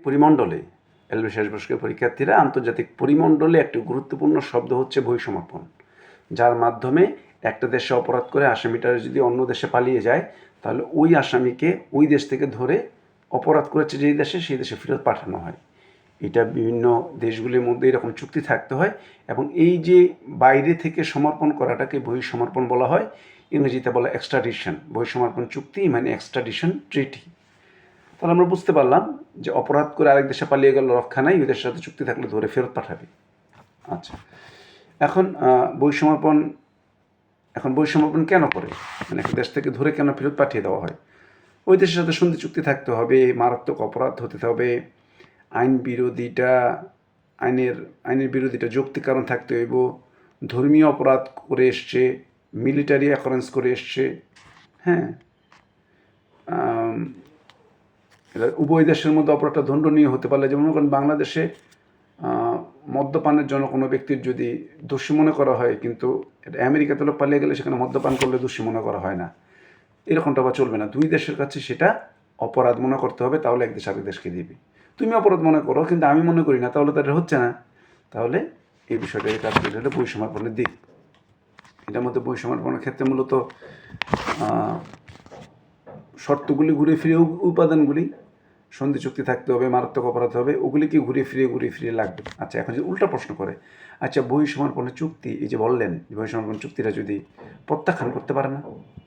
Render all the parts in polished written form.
পরিমণ্ডলে এলবি শেষ বর্ষের পরীক্ষার্থীরা, আন্তর্জাতিক পরিমণ্ডলে একটি গুরুত্বপূর্ণ শব্দ হচ্ছে বহিঃসমর্পণ, যার মাধ্যমে একটা দেশে অপরাধ করে আসামিটা যদি অন্য দেশে পালিয়ে যায়, তাহলে ওই আসামিকে ওই দেশ থেকে ধরে অপরাধ করেছে যেই দেশে, সেই দেশে ফেরত পাঠানো হয়। এটা বিভিন্ন দেশগুলির মধ্যে এরকম চুক্তি থাকতে হয়, এবং এই যে বাইরে থেকে সমর্পণ করাটাকে বহিঃসমর্পণ বলা হয়। ইংরেজিতে বলা এক্সট্রাডিশন। বহিঃসমর্পণ চুক্তি মানে এক্সট্রাডিশন ট্রিটি। তাহলে আমরা বুঝতে পারলাম যে অপরাধ করে আরেক দেশে পালিয়ে গেল, রক্ষা নাই, ওই দেশের সাথে চুক্তি থাকলে ধরে ফেরত পাঠাবে। আচ্ছা, এখন বহিঃসমর্পণ কেন করে, মানে একটা দেশ থেকে ধরে কেন ফেরত পাঠিয়ে দেওয়া হয়? ওই দেশের সাথে সন্ধি চুক্তি থাকতে হবে, মারাত্মক অপরাধ হতে হবে, আইনের বিরোধীটা যৌক্তিক কারণ থাকতে হইব, ধর্মীয় অপরাধ করে এসছে, মিলিটারি অ্যাকারেন্স করে এসছে, হ্যাঁ, উভয় দেশের মধ্যে অপরাধটা দণ্ডনীয় হতে পারলে, যেমন মনে করেন বাংলাদেশে মদ্যপানের জন্য কোনো ব্যক্তির যদি দোষী মনে করা হয়, কিন্তু আমেরিকাতে লোক পালিয়ে গেলে সেখানে মদ্যপান করলে দোষী মনে করা হয় না, এরকমটা বা চলবে না। দুই দেশের কাছে সেটা অপরাধ মনে করতে হবে, তাহলে এক দেশ আরেক দেশকে দিবে। তুমি অপরাধ মনে করো কিন্তু আমি মনে করি না, তাহলে তো এটা হচ্ছে না। তাহলে এই বিষয়টা কাজ করতে হলে বহিঃসমর্পণের দিক। এটার মধ্যে বহিঃসমর্পণের ক্ষেত্রে মূলত শর্তগুলি ঘুরে ফিরে, উপাদানগুলি সন্ধি চুক্তি থাকতে হবে, মারাত্মক অপরাধ হবে, ওগুলিকে ঘুরে ফিরে লাগবে। আচ্ছা, এখন যদি উল্টা প্রশ্ন করে, আচ্ছা বহিঃসমর্পণের চুক্তি, এই যে বললেন বহিঃসমর্পণ চুক্তিটা যদি প্রত্যাখ্যান করতে পারে না,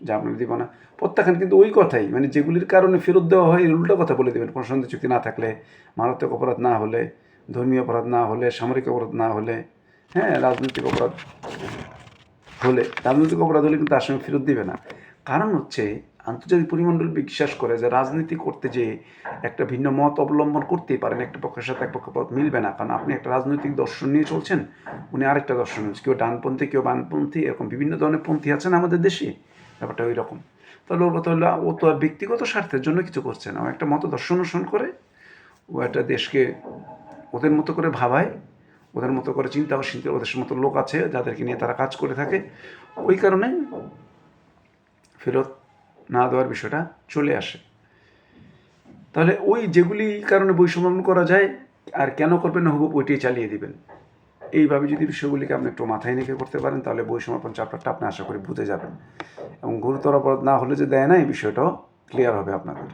যা আপনার দিব না, প্রত্যাখ্যান কিন্তু ওই কথাই, মানে যেগুলির কারণে ফেরত দেওয়া হয় এর উল্টা কথা বলে দেবেন। কোনো সন্ধি চুক্তি না থাকলে, মারাত্মক অপরাধ না হলে, ধর্মীয় অপরাধ না হলে, সামরিক অপরাধ না হলে, হ্যাঁ, রাজনৈতিক অপরাধ হলে কিন্তু আসামি ফেরত দিবে না। কারণ হচ্ছে আন্তর্জাতিক পরিমণ্ডল বিশ্বাস করে যে রাজনীতি করতে যে একটা ভিন্ন মত অবলম্বন করতেই পারেন, একটা পক্ষের সাথে এক পক্ষের পথ মিলবে না। কারণ আপনি একটা রাজনৈতিক দর্শন নিয়ে চলছেন, উনি আরেকটা দর্শন নিয়েছেন, কেউ ডানপন্থী কেউ বামপন্থী, এরকম বিভিন্ন ধরনের পন্থী আছেন আমাদের দেশে, ব্যাপারটা ওই রকম। তাহলে ওর কথা হলো ও তো আর ব্যক্তিগত স্বার্থের জন্য কিছু করছে না, ও একটা মত দর্শন অনুসরণ করে, ও একটা দেশকে ওদের মতো করে ভাবায়, ওদের মতো করে চিন্তা ওদের মতো লোক আছে যাদেরকে নিয়ে তারা কাজ করে থাকে, ওই কারণে ফেরত না দেওয়ার বিষয়টা চলে আসে। তাহলে ওই যেগুলি কারণে বৈষম্য করা যায় আর কেন করবেন না, হুবহু ওইটাই চালিয়ে দিবেন। এইভাবে যদি বিষয়গুলিকে আপনি একটু মাথায় রেখে করতে পারেন, তাহলে বৈষম্যপন চ্যাপ্টারটা আপনি আশা করি বুঝে যাবেন, এবং গুরুতর অপরাধ না হলে যে দেয় না, এই বিষয়টাও ক্লিয়ার হবে আপনাদের।